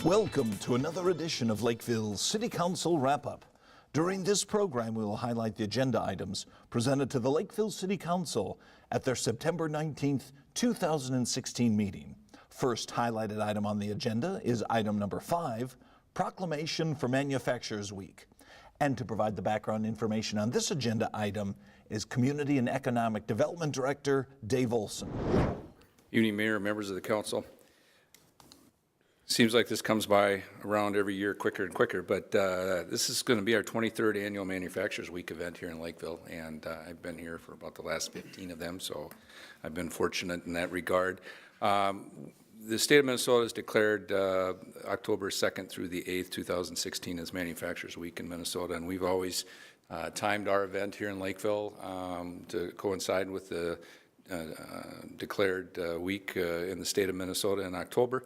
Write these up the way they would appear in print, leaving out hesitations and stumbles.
Welcome to another edition of Lakeville City Council Wrap-Up. During this program, we will highlight the agenda items presented to the Lakeville City Council at their September 19th, 2016 meeting. First highlighted item on the agenda is item number 5, Proclamation for Manufacturers Week. And to provide the background information on this agenda item is Community and Economic Development Director Dave Olson. Evening, Mayor, members of the council. Seems like this comes by around every year quicker and quicker, but this is going to be our 23rd annual Manufacturers Week event here in Lakeville, and I've been here for about the last 15 of them, so I've been fortunate in that regard. The state of Minnesota has declared October 2nd through the 8th, 2016 as Manufacturers Week in Minnesota, and we've always timed our event here in Lakeville to coincide with the declared week in the state of Minnesota in October.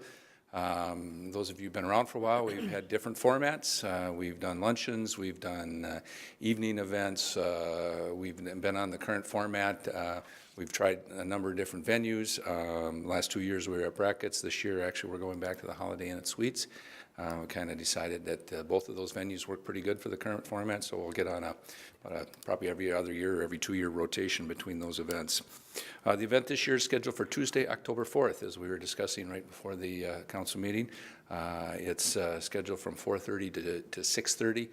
Those of you who've been around for a while, we've had different formats. We've done luncheons, we've done evening events, we've been on the current format. We've tried a number of different venues. Last 2 years we were at Brackett's. This year actually we're going back to the Holiday Inn at Suites. We kind of decided that both of those venues work pretty good for the current format, so we'll get on probably every other year or every 2-year rotation between those events. The event this year is scheduled for Tuesday, October 4th, as we were discussing right before the council meeting. It's scheduled from 4:30 to 6:30.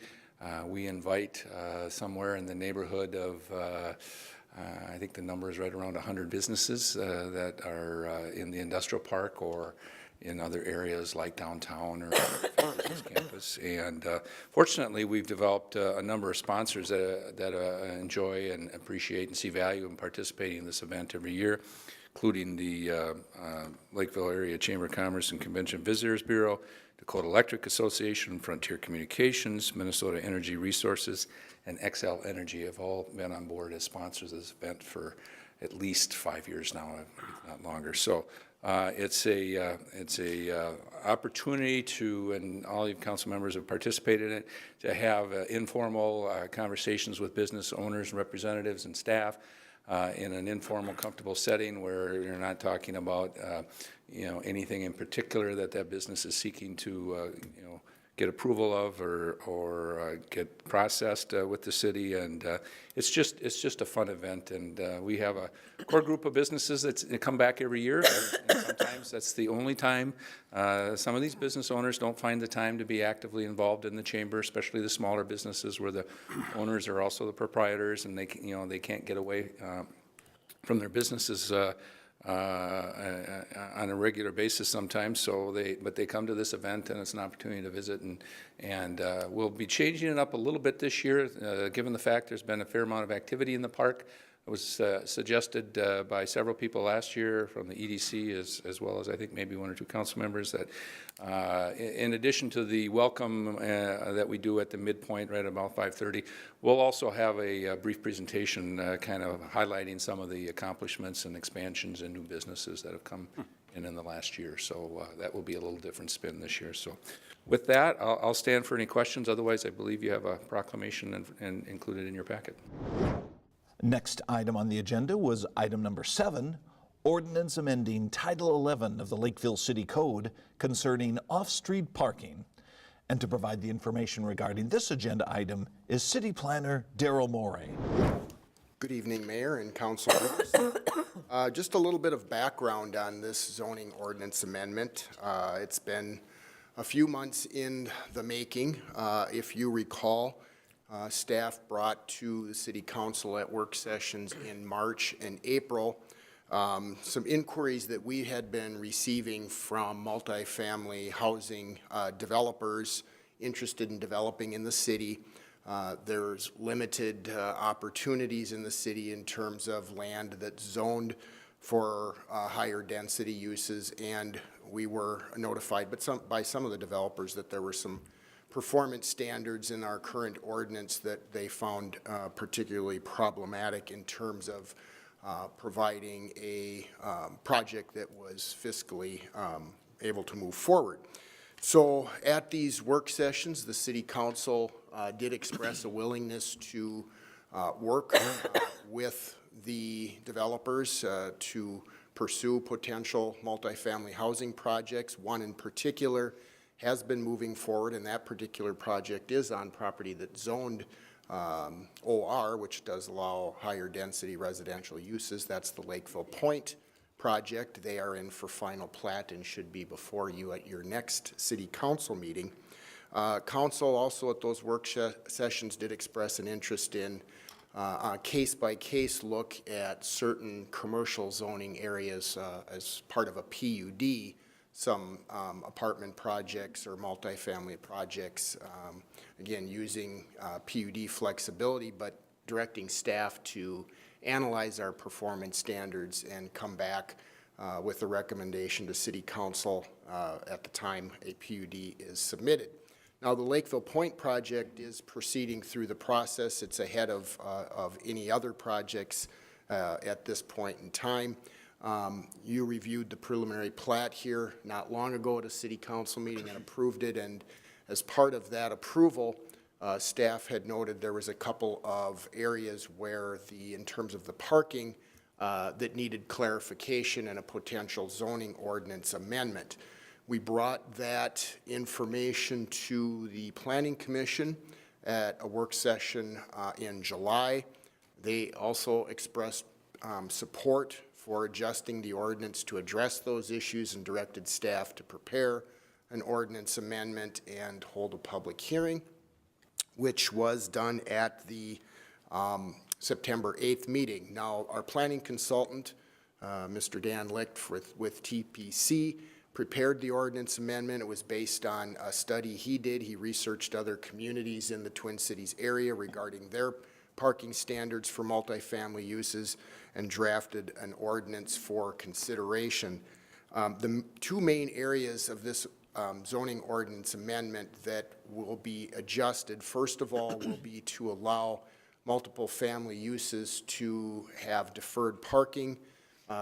We invite somewhere in the neighborhood of I think the number is right around 100 businesses that are in the industrial park or in other areas like downtown or campus. And fortunately, we've developed a number of sponsors that enjoy and appreciate and see value in participating in this event every year, including the Lakeville Area Chamber of Commerce and Convention Visitors Bureau, Dakota Electric Association, Frontier Communications, Minnesota Energy Resources, and XL Energy have all been on board as sponsors of this event for at least 5 years now, if not longer. So it's a opportunity to, and all you council members have participated in it, to have informal conversations with business owners and representatives and staff in an informal, comfortable setting where you're not talking about anything in particular that business is seeking to get approval of or get processed with the city, and it's just a fun event. And we have a core group of businesses that come back every year, and sometimes that's the only time. Some of these business owners don't find the time to be actively involved in the chamber, especially the smaller businesses where the owners are also the proprietors, and they can't get away from their businesses on a regular basis sometimes, but they come to this event, and it's an opportunity to visit, and we'll be changing it up a little bit this year, given the fact there's been a fair amount of activity in the park. It was suggested by several people last year from the EDC as well as I think maybe 1 or 2 council members that in addition to the welcome that we do at the midpoint right about 5:30, we'll also have a brief presentation kind of highlighting some of the accomplishments and expansions and new businesses that have come in the last year. So that will be a little different spin this year. So with that, I'll stand for any questions. Otherwise, I believe you have a proclamation and included in your packet. Next item on the agenda was item number 7, Ordinance Amending Title 11 of the Lakeville City Code concerning off-street parking. And to provide the information regarding this agenda item is City Planner Darrell Morey. Good evening, Mayor and Council members. Just a little bit of background on this zoning ordinance amendment. It's been a few months in the making. If you recall, staff brought to the City Council at work sessions in March and April some inquiries that we had been receiving from multifamily housing developers interested in developing in the city. There's limited opportunities in the city in terms of land that's zoned for higher density uses, and we were notified by some of the developers that there were some performance standards in our current ordinance that they found particularly problematic in terms of providing a project that was fiscally able to move forward. So at these work sessions, the City Council did express a willingness to work with the developers to pursue potential multifamily housing projects. One in particular has been moving forward, and that particular project is on property that's zoned OR, which does allow higher density residential uses. That's the Lakeville Point project. They are in for final plat and should be before you at your next city council meeting. Council also at those work sessions did express an interest in a case-by-case look at certain commercial zoning areas as part of a PUD, some apartment projects or multifamily projects, again, using PUD flexibility, but directing staff to analyze our performance standards and come back with a recommendation to City Council at the time a PUD is submitted. Now, the Lakeville Point project is proceeding through the process. It's ahead of any other projects at this point in time. You reviewed the preliminary plat here not long ago at a city council meeting and approved it, and as part of that approval, staff had noted there was a couple of areas where in terms of the parking, that needed clarification and a potential zoning ordinance amendment. We brought that information to the Planning Commission at a work session in July. They also expressed support for adjusting the ordinance to address those issues and directed staff to prepare an ordinance amendment and hold a public hearing, which was done at the September 8th meeting. Now, our planning consultant, Mr. Dan Licht with TPC, prepared the ordinance amendment. It was based on a study he did. He researched other communities in the Twin Cities area regarding their parking standards for multifamily uses and drafted an ordinance for consideration. The two main areas of this zoning ordinance amendment that will be adjusted, first of all, will be to allow multiple family uses to have deferred parking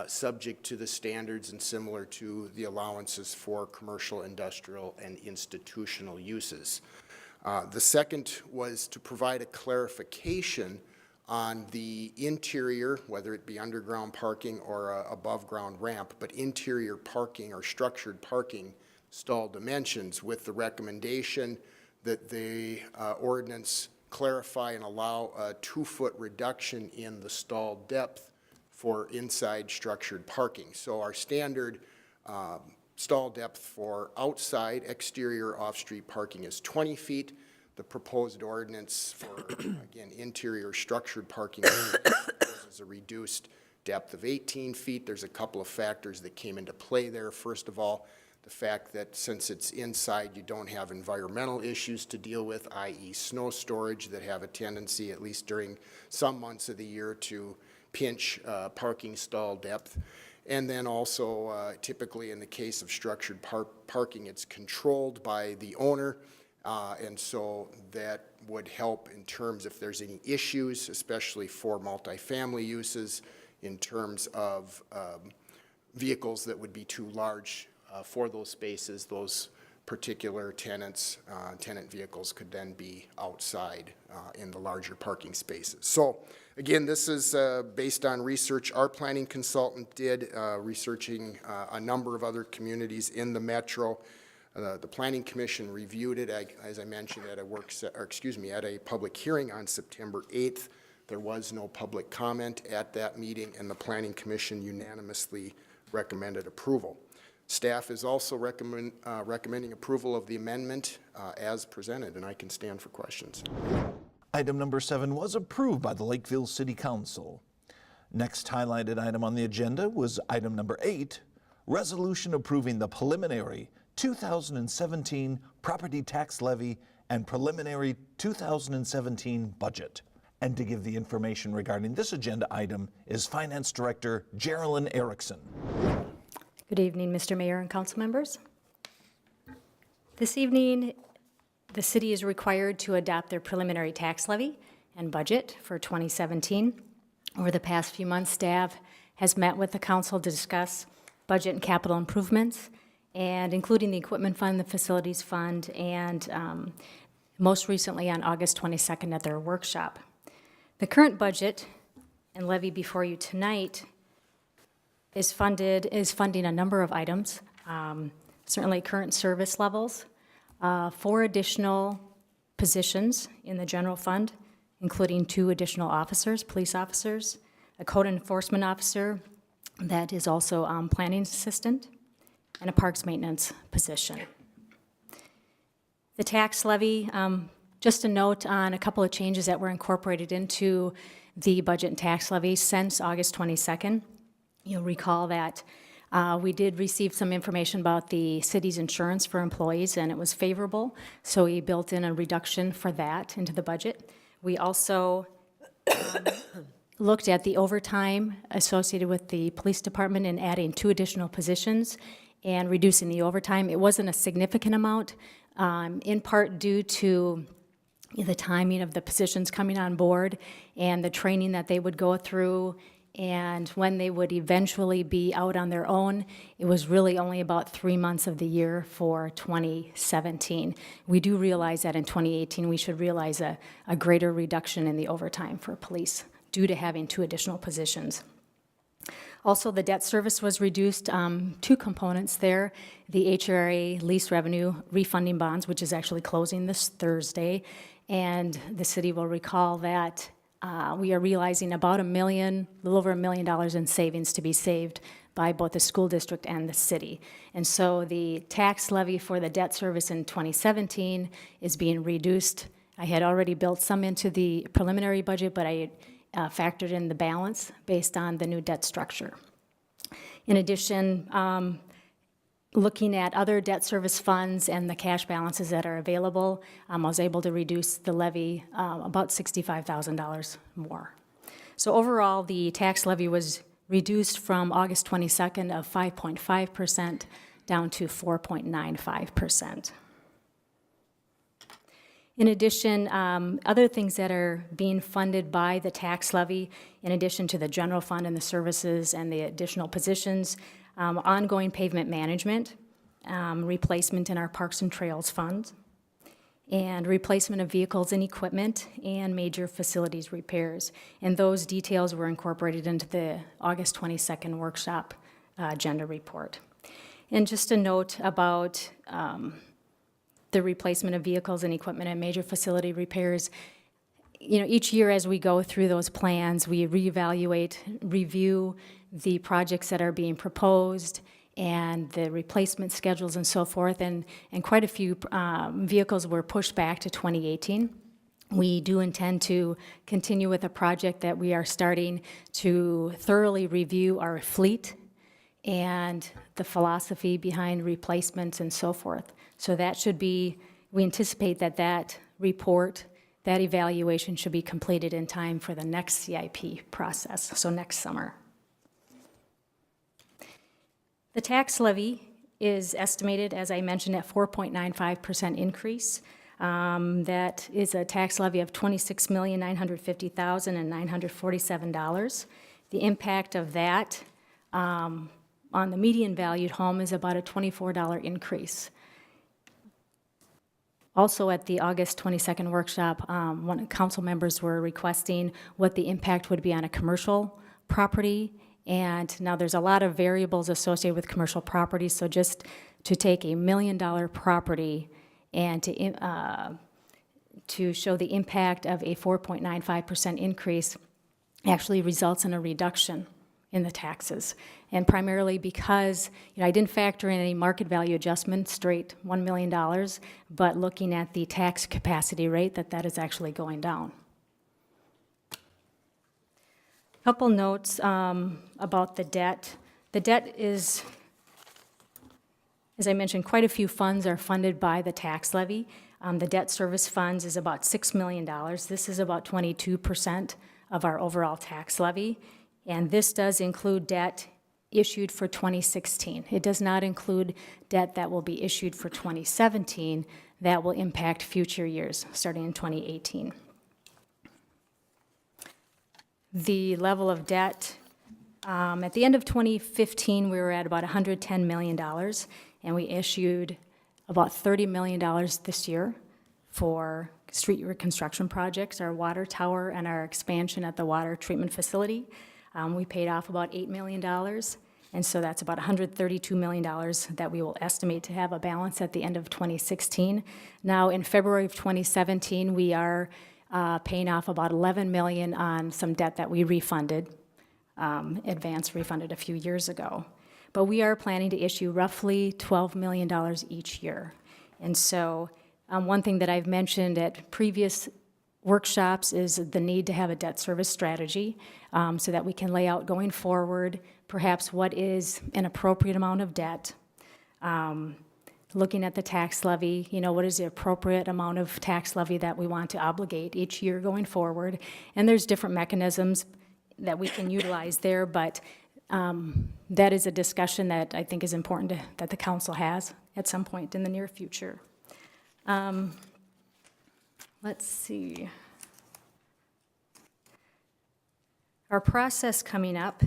subject to the standards and similar to the allowances for commercial, industrial, and institutional uses. The second was to provide a clarification on the interior, whether it be underground parking or above ground ramp, but interior parking or structured parking stall dimensions, with the recommendation that the ordinance clarify and allow a 2-foot reduction in the stall depth for inside structured parking. So our standard stall depth for outside exterior off-street parking is 20 feet. The proposed ordinance for, again, interior structured parking is a reduced depth of 18 feet. There's a couple of factors that came into play there. First of all, the fact that since it's inside, you don't have environmental issues to deal with, i.e. snow storage, that have a tendency, at least during some months of the year, to pinch parking stall depth. And then also, typically in the case of structured parking, it's controlled by the owner, and so that would help in terms if there's any issues, especially for multifamily uses, in terms of vehicles that would be too large for those spaces. Those particular tenant vehicles could then be outside in the larger parking spaces. So again, this is based on research our planning consultant did, researching a number of other communities in the metro. The Planning Commission reviewed it, as I mentioned, at a public hearing on September 8th. There was no public comment at that meeting, and the Planning Commission unanimously recommended approval. Staff is also recommending approval of the amendment as presented, and I can stand for questions. Item number 7 was approved by the Lakeville City Council. Next highlighted item on the agenda was item number 8, resolution approving the preliminary 2017 property tax levy and preliminary 2017 budget. And to give the information regarding this agenda item is Finance Director Geraldine Erickson. Good evening, Mr. Mayor and council members. This evening, the city is required to adopt their preliminary tax levy and budget for 2017. Over the past few months, staff has met with the council to discuss budget and capital improvements, and including the equipment fund, the facilities fund, and most recently on August 22nd at their workshop. The current budget and levy before you tonight is funding a number of items, certainly current service levels, 4 additional positions in the general fund, including 2 additional officers, police officers, a code enforcement officer that is also planning assistant, and a parks maintenance position. The tax levy, just a note on a couple of changes that were incorporated into the budget and tax levy since August 22nd. You'll recall that we did receive some information about the city's insurance for employees, and it was favorable, so we built in a reduction for that into the budget. We also looked at the overtime associated with the police department and adding 2 additional positions and reducing the overtime. It wasn't a significant amount, in part due to the timing of the positions coming on board and the training that they would go through and when they would eventually be out on their own. It was really only about 3 months of the year for 2017. We do realize that in 2018 we should realize a greater reduction in the overtime for police due to having 2 additional positions. Also, the debt service was reduced, 2 components there. The HRA lease revenue refunding bonds, which is actually closing this Thursday, and the city will recall that we are realizing about a little over $1 million in savings to be saved by both the school district and the city. And so the tax levy for the debt service in 2017 is being reduced. I had already built some into the preliminary budget, but I factored in the balance based on the new debt structure. In addition, looking at other debt service funds and the cash balances that are available, I was able to reduce the levy about $65,000 more. So overall, the tax levy was reduced from August 22nd of 5.5% down to 4.95%. In addition, other things that are being funded by the tax levy, in addition to the general fund and the services and the additional positions, ongoing pavement management, replacement in our parks and trails fund, and replacement of vehicles and equipment, and major facilities repairs. And those details were incorporated into the August 22nd workshop agenda report. And just a note about the replacement of vehicles and equipment and major facility repairs. Each year as we go through those plans, we reevaluate, review the projects that are being proposed and the replacement schedules and so forth, and quite a few vehicles were pushed back to 2018. We do intend to continue with a project that we are starting to thoroughly review our fleet and the philosophy behind replacements and so forth. So that should be, we anticipate that report, that evaluation should be completed in time for the next CIP process, so next summer. The tax levy is estimated, as I mentioned, at 4.95% increase. That is a tax levy of $26,950,947. The impact of that on the median valued home is about a $24 increase. Also, at the August 22nd workshop, one council members were requesting what the impact would be on a commercial property. And now there's a lot of variables associated with commercial properties, so just to take $1 million property and to show the impact of a 4.95% increase actually results in a reduction in the taxes. And primarily because I didn't factor in any market value adjustment, straight $1 million, but looking at the tax capacity rate, that is actually going down. Couple notes about the debt. The debt is, as I mentioned, quite a few funds are funded by the tax levy. The debt service funds is about $6 million. This is about 22% of our overall tax levy. And this does include debt issued for 2016. It does not include debt that will be issued for 2017 that will impact future years, starting in 2018. The level of debt, at the end of 2015, we were at about $110 million, and we issued about $30 million this year for street reconstruction projects, our water tower and our expansion at the water treatment facility. We paid off about $8 million, And so that's about $132 million that we will estimate to have a balance at the end of 2016. Now, in February of 2017, we are paying off about $11 million on some debt that we refunded, advance refunded a few years ago. But we are planning to issue roughly $12 million each year. And so one thing that I've mentioned at previous workshops is the need to have a debt service strategy so that we can lay out going forward perhaps what is an appropriate amount of debt, looking at the tax levy, what is the appropriate amount of tax levy that we want to obligate each year going forward. And there's different mechanisms that we can utilize there, but that is a discussion that I think is important that the council has at some point in the near future. Let's see. Our process coming up,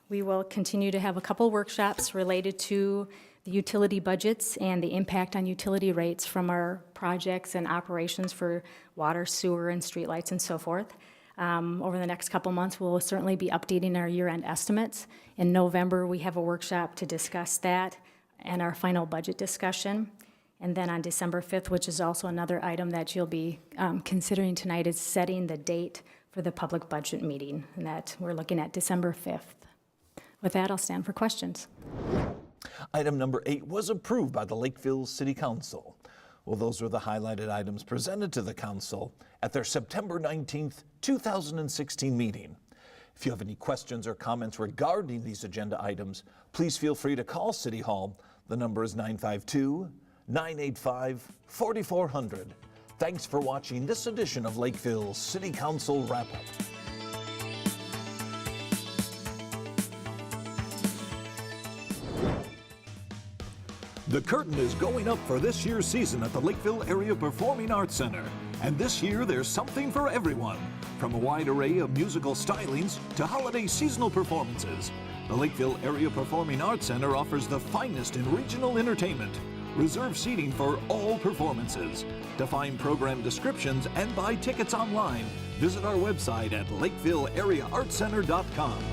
we will continue to have a couple workshops related to the utility budgets and the impact on utility rates from our projects and operations for water, sewer, and streetlights and so forth. Over the next couple months, we'll certainly be updating our year-end estimates. In November, we have a workshop to discuss that and our final budget discussion. And then on December 5th, which is also another item that you'll be considering tonight, is setting the date for the public budget meeting, and that we're looking at December 5th. With that, I'll stand for questions. Item number 8 was approved by the Lakeville City Council. Well, those were the highlighted items presented to the council at their September 19th, 2016 meeting. If you have any questions or comments regarding these agenda items, please feel free to call City Hall. The number is 952-985-4400. Thanks for watching this edition of Lakeville City Council Wrap-Up. The curtain is going up for this year's season at the Lakeville Area Performing Arts Center. And this year, there's something for everyone, from a wide array of musical stylings to holiday seasonal performances. The Lakeville Area Performing Arts Center offers the finest in regional entertainment. Reserve seating for all performances. To find program descriptions and buy tickets online, visit our website at lakevilleareaartcenter.com.